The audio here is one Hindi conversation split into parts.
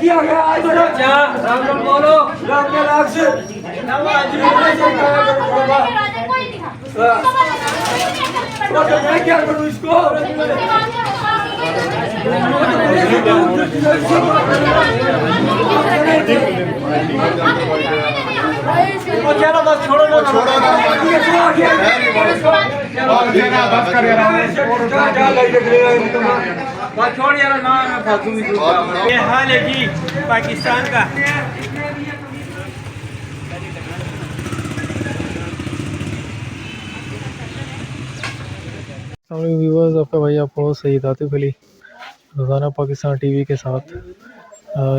किया गया आज राम राम बोलो राम के लाख से मैं क्या करूँ इसको छोड़ो यार ना ये हाल है जी पाकिस्तान का। व्यूवर्स, आपका भाई आपको सईद आतिफ अली रोज़ाना पाकिस्तान टीवी के साथ।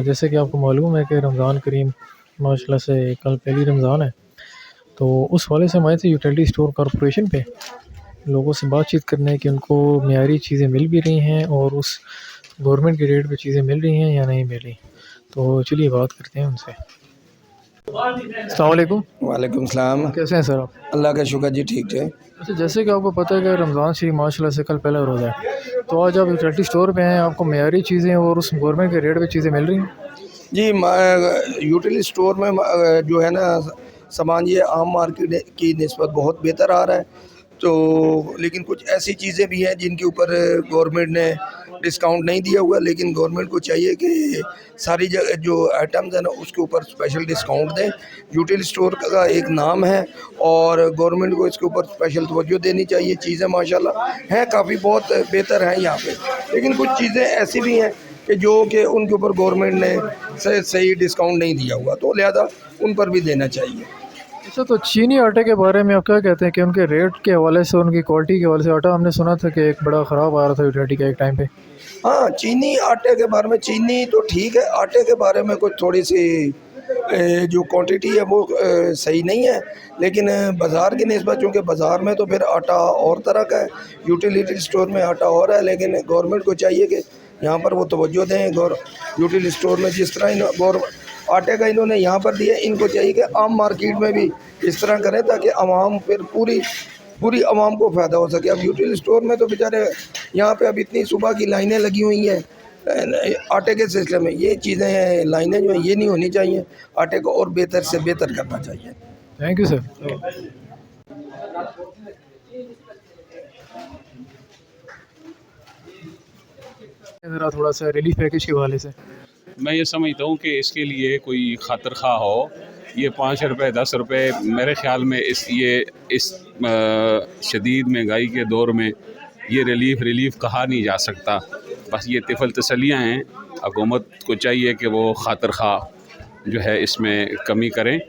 जैसे कि आपको मालूम है कि रमज़ान करीम माशाल्लाह से कल पहली रमज़ान है, तो उस वाले से हमारे से यूटिलिटी स्टोर कॉरपोरेशन पे लोगों से बातचीत करने की उनको मियारी चीज़ें मिल भी रही हैं और उस गवर्नमेंट के रेट पे चीज़ें मिल रही हैं या नहीं मिल रही। तो चलिए बात करते हैं उनसे। अस्सलाम वालेकुम। वालेकुम सलाम। कैसे हैं सर आप? अल्लाह का शुक्र जी, ठीक है। अच्छा, जैसे कि आपको पता है कि रमज़ान शरीफ माशाल्लाह से कल पहला रोज़ा है, तो आज आप यूटिलिटी स्टोर पे हैं, आपको मियारी चीज़ें और उस गवर्नमेंट के रेट पे चीज़ें मिल रही हैं? जी, यूटिलिटी स्टोर में जो है ना सामान ये आम मार्केट की निस्बत बहुत बेहतर आ रहा है। तो लेकिन कुछ ऐसी चीज़ें भी हैं जिनके ऊपर गवर्नमेंट ने डिस्काउंट नहीं दिया हुआ, लेकिन गवर्नमेंट को चाहिए कि सारी जगह जो आइटम्स हैं ना उसके ऊपर स्पेशल डिस्काउंट दें। यूटिलिटी स्टोर का एक नाम है और गवर्नमेंट को इसके ऊपर स्पेशल तवज्जो देनी चाहिए। चीज़ें माशाल्लाह हैं, काफ़ी बहुत बेहतर हैं यहाँ पे, लेकिन कुछ चीज़ें ऐसी भी हैं कि जो कि उनके ऊपर गवर्नमेंट ने सही डिस्काउंट नहीं दिया हुआ, तो लिहाजा उन पर भी देना चाहिए। अच्छा, तो चीनी आटे के बारे में आप क्या कहते हैं कि उनके रेट के हवाले से, उनकी क्वालिटी के हवाले से? आटा हमने सुना था कि एक बड़ा ख़राब आ रहा था यूटिलिटी का एक टाइम पे। हाँ, चीनी आटे के बारे में, चीनी तो ठीक है, आटे के बारे में कुछ थोड़ी सी जो क्वांटिटी है वो सही नहीं है, लेकिन बाज़ार की निस्बत, चूँकि बाज़ार में तो फिर आटा और तरह का है, यूटिलिटी स्टोर में आटा और है, लेकिन गवर्नमेंट को चाहिए कि यहाँ पर वो तवज्जो दें। यूटिलिटी स्टोर में जिस तरह आटे का इन्होंने यहाँ पर दिया, इनको चाहिए कि आम मार्केट में भी इस तरह करें ताकि आवाम फिर पूरी आवाम को फ़ायदा हो सके। अब यूटिलिटी स्टोर में तो बेचारे यहाँ पे अब इतनी सुबह की लाइनें लगी हुई हैं आटे के सिलसिले में, ये चीज़ें लाइनें जो हैं ये नहीं होनी चाहिए। आटे को और बेहतर से बेहतर करना चाहिए। Thank you sir. ज़रा थोड़ा सा रिलीफ पैकेज के हवाले से मैं ये समझता हूँ कि इसके लिए कोई खातिर खा हो, ये 5 रुपए 10 रुपए मेरे ख़्याल में इस शदीद महंगाई के दौर में ये रिलीफ़ कहा नहीं जा सकता। बस ये तिफल तसलियाँ हैं। हुकूमत को चाहिए कि वो खातिर खा जो है इसमें कमी करें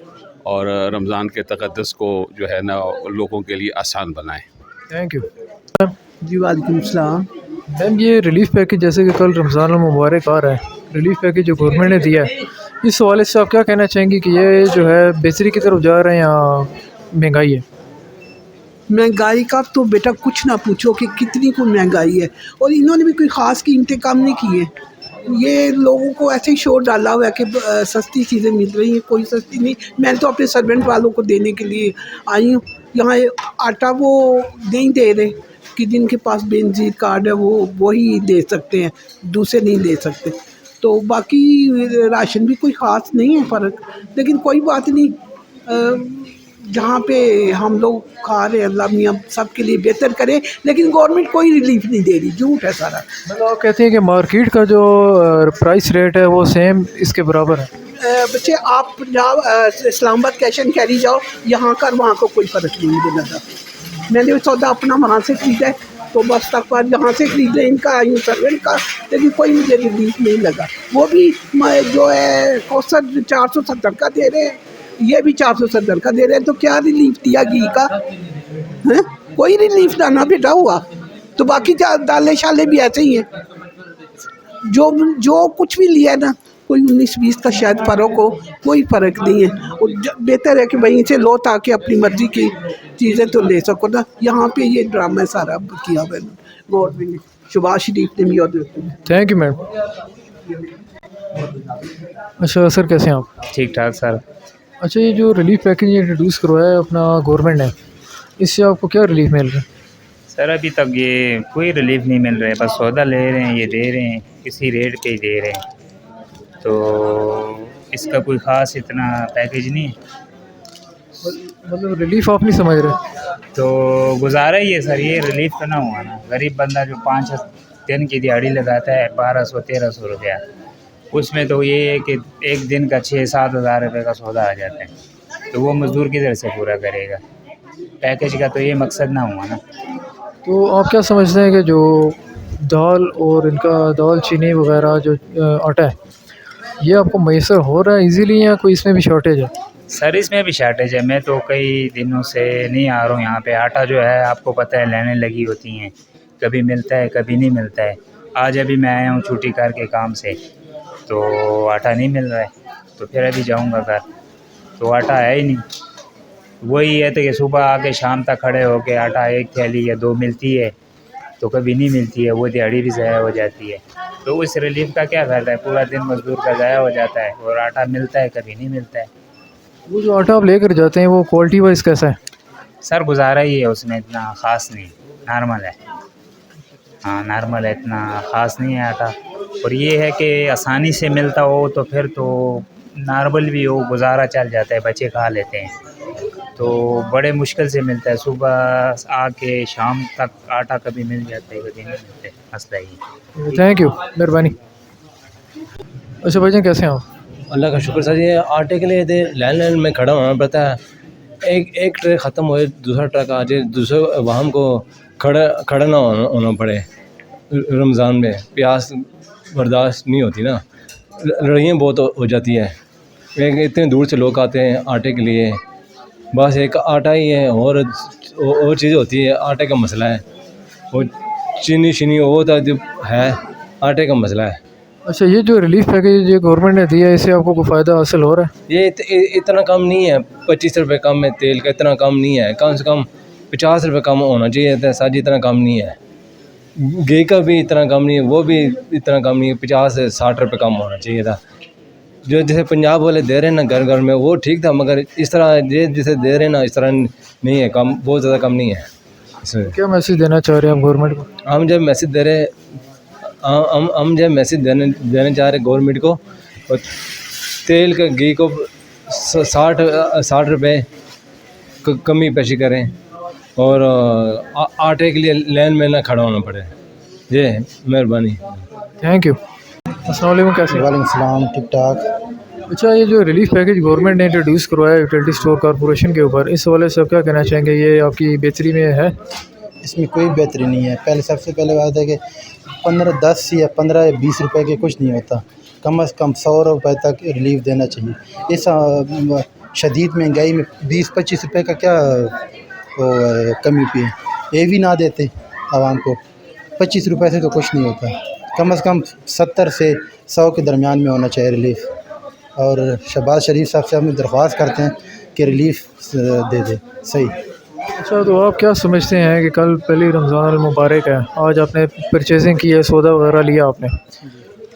और रमज़ान के तक़द्दुस को जो है ना लोगों के लिए आसान बनाएं। Thank you. जी वालेकुम सलाम। मैम, ये रिलीफ पैकेज जैसे कि कल रमज़ान मुबारक आ रहा है, रिलीफ पैकेज जो गवर्नमेंट ने दिया है, इस हवाले से आप क्या कहना चाहेंगे कि ये जो है बेहतरी की तरफ जा रहे हैं या महंगाई है? महंगाई का तो बेटा कुछ ना पूछो कि कितनी को महंगाई है, और इन्होंने भी कोई ख़ास कीमतें कम नहीं की है। ये लोगों को ऐसे ही शोर डाला हुआ है कि सस्ती चीज़ें मिल रही हैं, कोई सस्ती नहीं। मैं तो अपने सर्वेंट वालों को देने के लिए आई हूँ। यहाँ आटा वो नहीं दे रहे कि जिनके पास बेनज़ीर कार्ड है वो ही दे सकते हैं, दूसरे नहीं दे सकते। तो बाकी राशन भी कोई ख़ास नहीं है फ़र्क, लेकिन कोई बात नहीं। जहाँ पे हम लोग खा रहे हैं, अल्लाह मियाँ सब के लिए बेहतर करे, लेकिन गवर्नमेंट कोई रिलीफ नहीं दे रही, झूठ है सारा। मतलब आप कहते हैं कि मार्केट का जो प्राइस रेट है वो सेम इसके बराबर है? बच्चे आप Punjab Islamabad cash and carry जाओ, यहाँ का वहाँ को कोई फ़र्क नहीं मुझे लगा। मैंने सौदा अपना वहाँ से ख़रीदा है, तो बस तक बाद यहाँ से ख़रीदा इनका यूँ सर्वेंट का, लेकिन कोई मुझे रिलीफ नहीं लगा। वो भी जो है औसत 470 का दे रहे हैं, ये भी 470 का दे रहे हैं, तो क्या रिलीफ दिया घी का है? कोई रिलीफ ना बेटा हुआ। तो बाकी दालें शाले भी ऐसे ही हैं, जो कुछ भी लिया ना, कोई 19-20 का शायद फ़र्क हो, कोई फ़र्क नहीं है। और बेहतर है कि वहीं से लो ताकि अपनी मर्ज़ी की चीज़ें तो ले सको ना। यहाँ पे ये ड्रामा सारा किया हुआ है गवर्नमेंट ने, शहबाज शरीफ ने भी। और थैंक यू मैम। अच्छा सर, कैसे हैं आप? ठीक ठाक सर। अच्छा, ये जो रिलीफ पैकेज इंट्रोड्यूस करवाया है अपना गवर्नमेंट ने, इससे आपको क्या रिलीफ मिल रहा है? सर अभी तक ये कोई रिलीफ नहीं मिल रहा है, बस सौदा ले रहे हैं, ये दे रहे हैं, किसी रेट पे ही दे रहे हैं, तो इसका कोई ख़ास इतना पैकेज नहीं है। मतलब रिलीफ आप नहीं समझ रहे? तो गुजारा ही है सर, ये रिलीफ तो ना हुआ ना। गरीब बंदा जो 5 दिन की दिहाड़ी लगाता है 1200-1300 रुपया, उसमें तो ये है कि एक दिन का 6-7 हज़ार रुपये का सौदा आ जाता है, तो वो मज़दूर किधर से पूरा करेगा? पैकेज का तो ये मकसद ना हुआ ना। तो आप क्या समझते हैं कि जो दाल और इनका दाल चीनी वगैरह जो आटा है, ये आपको मैसर हो रहा है इजीली या कोई इसमें भी शॉर्टेज है? सर इसमें भी शॉर्टेज है, मैं तो कई दिनों से नहीं आ रहा हूँ यहाँ पे। आटा जो है आपको पता है लाइनें लगी होती हैं, कभी मिलता है कभी नहीं मिलता है। आज अभी मैं आया हूँ छुट्टी करके काम से, तो आटा नहीं मिल रहा है, तो फिर अभी जाऊँगा घर, तो आटा है ही नहीं। वही है तो कि सुबह आके शाम तक खड़े होके आटा एक थैली या 2 मिलती है, तो कभी नहीं मिलती है, वो दिहाड़ी भी ज़ाया हो जाती है। तो उस रिलीफ का क्या फ़ायदा है? पूरा दिन मज़दूर का ज़ाया हो जाता है और आटा मिलता है कभी नहीं मिलता है। वो जो आटा आप लेकर जाते हैं वो क्वालिटी वाइज कैसा है? सर गुजारा ही है, उसमें इतना ख़ास नहीं, नॉर्मल है। हाँ नॉर्मल है, इतना ख़ास नहीं है आटा। और ये है कि आसानी से मिलता हो तो फिर तो नॉर्मल भी हो, गुजारा चल जाता है, बच्चे खा लेते हैं। तो बड़े मुश्किल से मिलता है, सुबह आके शाम तक आटा कभी मिल जाता है कभी नहीं मिलता है, मसला ही। थैंक यू, मेहरबानी। अच्छा भाईजान कैसे हैं आप? अल्लाह का शुक्र सर। ये आटे के लिए लाइन में खड़ा होना पड़ता है, एक ट्रक ख़त्म हो दूसरा ट्रक आ जाए, दूसरे वाहन को खड़ा ना होना पड़े। रमज़ान में प्यास बर्दाश्त नहीं होती ना, लड़ाइयाँ बहुत हो जाती है। इतने दूर से लोग आते हैं आटे के लिए, बस एक आटा ही है और चीज़ होती है, आटे का मसला है। और चीनी शीनी वो तो है, आटे का मसला है। अच्छा ये जो रिलीफ पैकेज ये गवर्नमेंट ने दिया है, इससे आपको कोई फ़ायदा हासिल हो रहा है? ये इतना कम नहीं है, 25 रुपये कम है तेल का, इतना कम नहीं है। कम से कम 50 रुपये कम होना चाहिए, साजी इतना कम नहीं है। घी का भी इतना कम नहीं है, वो भी इतना कम नहीं है, 50 से 60 रुपये कम होना चाहिए था। जो जैसे पंजाब वाले दे रहे हैं ना घर घर में, वो ठीक था, मगर इस तरह जैसे दे रहे हैं ना इस तरह नहीं है, कम बहुत ज़्यादा कम नहीं है। क्या मैसेज देना चाह रहे हैं आप गवर्नमेंट को? हम जब मैसेज दे रहे हम जब मैसेज देने चाह रहे गवर्नमेंट को, और तेल का घी को 60 रुपये कमी पेशी करें, और आटे के लिए लाइन में ना खड़ा होना पड़े। ये मेहरबानी। Thank you. अस्सलाम वालेकुम, कैसे हैं? वालेकुम सलाम, ठीक ठाक। अच्छा ये जो रिलीफ पैकेज गवर्नमेंट ने इंट्रोड्यूस करवाया यूटिलिटी स्टोर कॉर्पोरेशन के ऊपर, इस हवाले से आप क्या कहना चाहेंगे? ये आपकी बेहतरी में है? इसमें कोई बेहतरी नहीं है। पहले सबसे पहले बात है कि 10 या 15 या 20 रुपए के कुछ नहीं होता, कम से कम 100 रुपए तक रिलीफ देना चाहिए। इस शदीद महंगाई में 20-25 रुपए का क्या कमी पे ये भी ना देते आवाम को। 25 रुपए से तो कुछ नहीं होता, कम से कम 70 से 100 के दरमियान में होना चाहिए रिलीफ। और शहबाज शरीफ साहब से हम दरख्वास्त करते हैं कि रिलीफ दे दे सही। अच्छा तो आप क्या समझते हैं कि कल पहली रमज़ान मुबारक है, आज आपने परचेजिंग की है, सौदा वगैरह लिया आपने,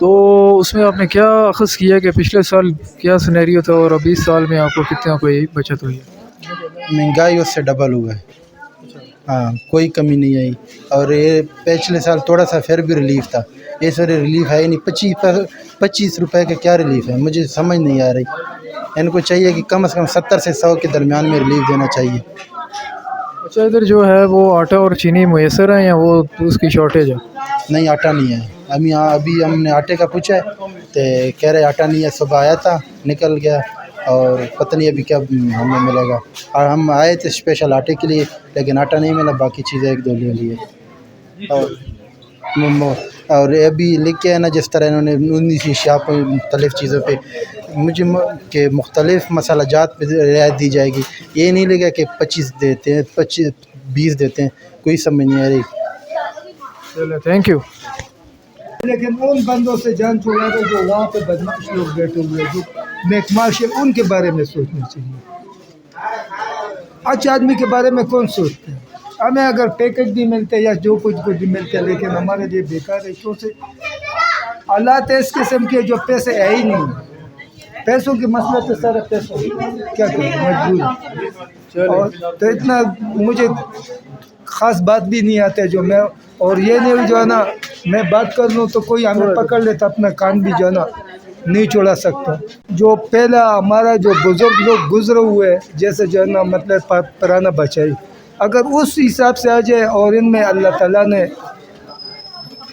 तो उसमें आपने क्या अख़ज़ किया कि पिछले साल क्या सिनेरियो था और अभी इस साल में आपको कितना कोई बचत हुई है? महंगाई उससे डबल हुआ है। हाँ कोई कमी नहीं आई। और ये पिछले साल थोड़ा सा फिर भी रिलीफ था, इस बार रिलीफ है ही नहीं। 25 रुपए का क्या रिलीफ है, मुझे समझ नहीं आ रही। इनको चाहिए कि कम से कम 70 से 100 के दरमियान में रिलीफ देना चाहिए। अच्छा इधर जो है वो आटा और चीनी मैसर है या वो उसकी शॉर्टेज है? नहीं आटा नहीं है। अभी हमने आटे का पूछा है तो कह रहे आटा नहीं है। सुबह आया था निकल गया और पता नहीं अभी क्या हमें मिलेगा। और हम आए थे स्पेशल आटे के लिए लेकिन आटा नहीं मिला, बाकी चीज़ें 1-2 ले लिए। और अभी लिख के है ना जिस तरह इन्होंने 19 अशिया पर मुख्तलिफ़ चीज़ों पे मुझे के मुख्तलिफ़ मसालाजात पे रियायत दी जाएगी। ये नहीं लगा कि 25 देते हैं, 25-20 देते हैं, कोई समझ नहीं आ रही। चलो थैंक यू। लेकिन उन बंदों से जान छुड़ा दो जो वहाँ पे बदमाश लोग बैठे हुए जो महकमाश है, उनके बारे में सोचना चाहिए। अच्छे आदमी के बारे में कौन सोचते हैं? हमें अगर पैकेज भी मिलते या जो कुछ भी मिलते लेकिन हमारे लिए बेकार है। क्यों से हालात इस किस्म के जो पैसे है ही नहीं, पैसों के मसले तो सारा पैसा क्या करें, मजबूर। और तो इतना मुझे ख़ास बात भी नहीं आते जो मैं, और ये नहीं जो है ना मैं बात कर लूँ तो कोई हमें पकड़ लेता, अपना कान भी जो है ना नहीं छोड़ा सकता। जो पहला हमारा जो बुज़ुर्ग लोग गुजरे हुए जैसे जो है ना मतलब पुराना बचाई, अगर उस हिसाब से आ जाए और इनमें अल्लाह ताला ने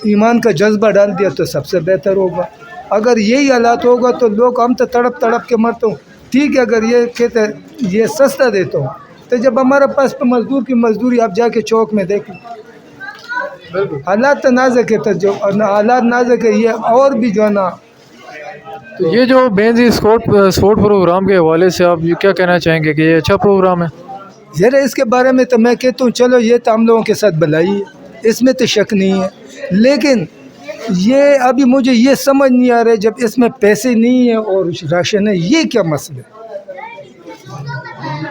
ईमान का जज्बा डाल दिया तो सबसे बेहतर होगा। अगर यही हालात होगा तो लोग हम तो तड़प तड़प के मरते हूँ। ठीक है, अगर ये कहते हैं ये सस्ता देता हूँ तो जब हमारे पास तो मज़दूर की मज़दूरी आप जाके चौक में देख लो, हालात तो नाजुक है, तो जो हालात नाजुक है ये और भी जो है ना। तो ये जो बेनज़ीर स्पोर्ट प्रोग्राम के हवाले से आप क्या कहना चाहेंगे कि ये अच्छा प्रोग्राम है? ज़रा इसके बारे में तो मैं कहता हूँ चलो ये तो हम लोगों के साथ भलाई है, इसमें तो शक नहीं है, लेकिन ये अभी मुझे ये समझ नहीं आ रहा है जब इसमें पैसे नहीं है और राशन है, ये क्या मसला है?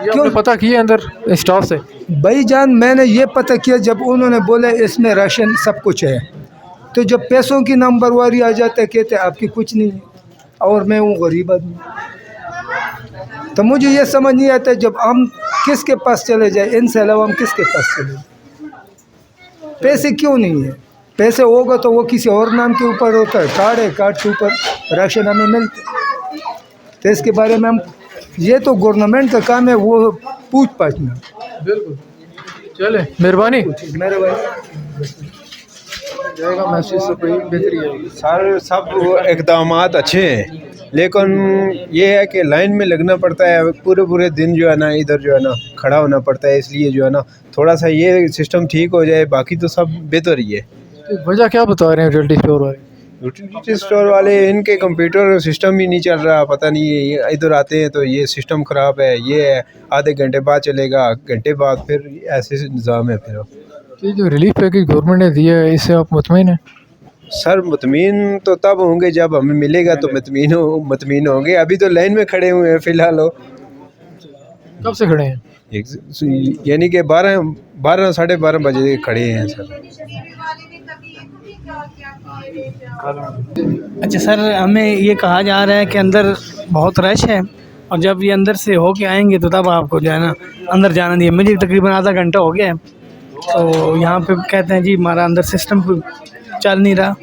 क्यों पता किया अंदर स्टाफ से? भाईजान मैंने ये पता किया जब उन्होंने बोला इसमें राशन सब कुछ है, तो जब पैसों की नंबरवारी आ जाता है कहते आपकी कुछ नहीं है और मैं हूँ गरीब आदमी। तो मुझे ये समझ नहीं आता जब हम किसके पास चले जाए, इनसे अलावा हम किसके पास चले जाए? पैसे क्यों नहीं है? पैसे होगा तो वो किसी और नाम के ऊपर होता है, कार्ड है, कार्ड के ऊपर राशन हमें मिलता है। तो इसके बारे में हम, ये तो गवर्नमेंट का काम है वो पूछ पाछना। बिल्कुल, चले मेहरबानी मेरे भाई जाएगा मैसेज से कोई बेहतरी है। सर सब इक़दामात अच्छे हैं, लेकिन ये है कि लाइन में लगना पड़ता है, पूरे दिन जो है ना इधर जो है ना खड़ा होना पड़ता है, इसलिए जो है ना थोड़ा सा ये सिस्टम ठीक हो जाए, बाकी तो सब बेहतर ही है। तो वजह क्या बता रहे हैं यूटिलिटी स्टोर वाले? यूटिलिटी स्टोर वाले इनके कंप्यूटर सिस्टम ही नहीं चल रहा, पता नहीं है, इधर आते हैं तो ये सिस्टम ख़राब है, ये है, आधे घंटे बाद चलेगा, घंटे बाद फिर ऐसे निज़ाम है। फिर ये जो रिलीफ पैकेज गवर्नमेंट ने दिया है इससे आप मुतमईन हैं? सर मुतमीन तो तब होंगे जब हमें मिलेगा तो मुतमीन होंगे, अभी तो लाइन में खड़े हुए हैं फ़िलहाल। हो कब से खड़े हैं? यानी कि 12 साढ़े 12 बजे खड़े हैं सर। अच्छा सर, हमें ये कहा जा रहा है कि अंदर बहुत रश है और जब ये अंदर से होके आएंगे तो तब आपको जो है ना अंदर जाना दिया। मुझे तकरीबन आधा घंटा हो गया है, तो यहाँ पे कहते हैं जी हमारा अंदर सिस्टम चल नहीं रहा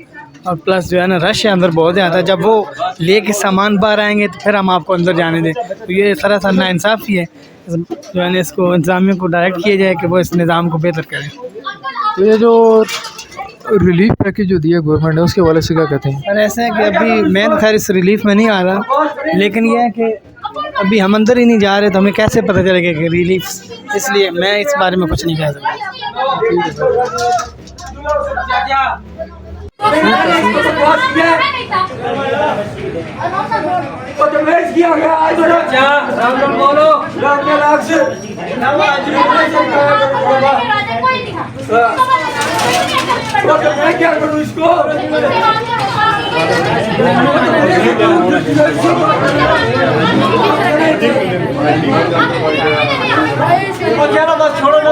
और प्लस जो है ना रश है अंदर बहुत ज़्यादा। जब वो लेके सामान बाहर आएंगे तो फिर हम आपको अंदर जाने दें, तो ये सरासर नाइंसाफ़ी है। जो है ना इसको इंतज़ामिया को डायरेक्ट किया जाए कि वो इस निज़ाम को बेहतर करें। तो ये जो रिलीफ पैकेज जो दिया गवर्नमेंट ने उसके हवाले से क्या कहते हैं? सर ऐसा है कि अभी मैं तो खैर इस रिलीफ में नहीं आ रहा, लेकिन यह है कि अभी हम अंदर ही नहीं जा रहे तो हमें कैसे पता चलेगा कि रिलीफ, इसलिए मैं इस बारे में कुछ नहीं कह सकता। मैं क्या करूं इसको? चलो बस छोड़ो ना,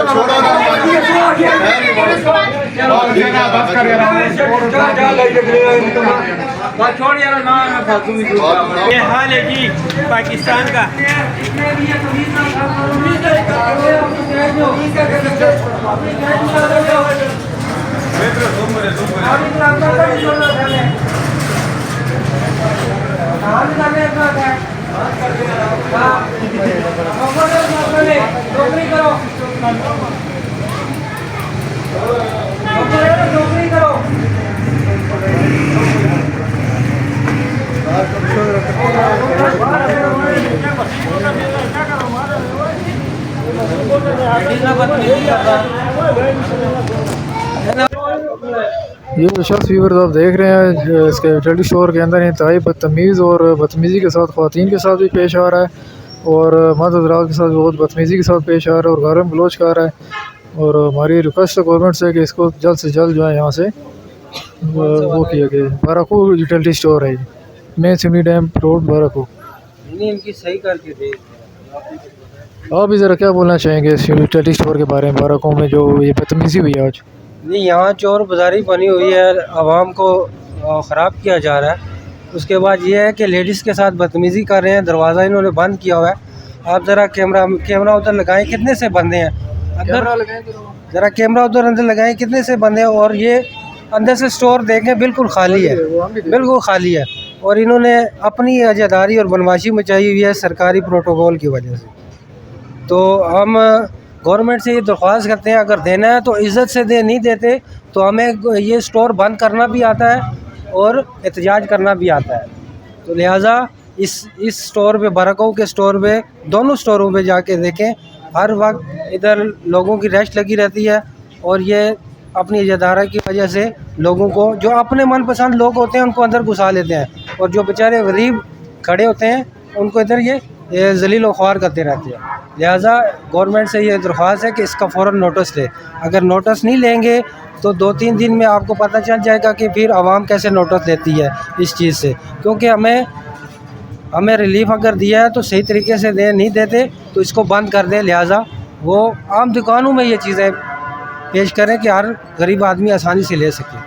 बस छोड़ यार ना, मैं फालतू में ये हाल है जी पाकिस्तान का। नौकरी करो, नौकरी करो। ये जो शख्स व्यूअर्स आप देख रहे हैं इसके यूटिलिटी स्टोर के अंदर इंतहाई बदतमीज़ और बदतमीज़ी के साथ ख़वातीन के साथ भी पेश आ रहा है और मर्द हज़रात के साथ बहुत बदतमीज़ी के साथ पेश आ रहा है और गालियाँ गलौज कर रहा है। और हमारी रिक्वेस्ट है गवर्नमेंट से कि इसको जल्द से जल्द जो है यहाँ से वो किया गया। बाराको यूटिलिटी स्टोर है, मेन सिमनी डैम रोड बाराको। इनकी सही करके दे। आप भी ज़रा क्या बोलना चाहेंगे इस यूटिलिटी स्टोर के बारे में, बाराको में जो ये बदतमीज़ी हुई आज? नहीं, यहाँ चोर बाजारी बनी हुई है, आवाम को ख़राब किया जा रहा है। उसके बाद ये है कि लेडीज़ के साथ बदतमीज़ी कर रहे हैं, दरवाज़ा इन्होंने बंद किया हुआ है। आप ज़रा कैमरा उधर लगाएं, कितने से बंदे हैं, अंदर ज़रा कैमरा उधर अंदर लगाएं, कितने से बंद है। और ये अंदर से स्टोर देखें बिल्कुल खाली है, बिल्कुल खाली है। और इन्होंने अपनी अजादारी और बनवाशी मचाई हुई है सरकारी प्रोटोकॉल की वजह से। तो हम गवर्नमेंट से ये दरख्वास्त करते हैं, अगर देना है तो इज़्ज़त से दे, नहीं देते तो हमें ये स्टोर बंद करना भी आता है और एहतजाज करना भी आता है। तो लिहाजा इस स्टोर पे, बरकऊ के स्टोर पे, दोनों स्टोरों पे जाके देखें, हर वक्त इधर लोगों की रश लगी रहती है। और ये अपनी इजादारा की वजह से लोगों को, जो अपने मनपसंद लोग होते हैं उनको अंदर घुसा लेते हैं, और जो बेचारे गरीब खड़े होते हैं उनको इधर ये जलील व ख्वार करते रहते हैं। लिहाजा गवर्नमेंट से ये दरख्वास्त है कि इसका फ़ौरन नोटिस ले। अगर नोटिस नहीं लेंगे तो 2-3 दिन में आपको पता चल जाएगा कि फिर आवाम कैसे नोटिस लेती है इस चीज़ से। क्योंकि हमें रिलीफ अगर दिया है तो सही तरीके से दे, नहीं देते तो इसको बंद कर दें। लिहाजा वो आम दुकानों में ये चीज़ें पेश करें कि हर गरीब आदमी आसानी से ले सके।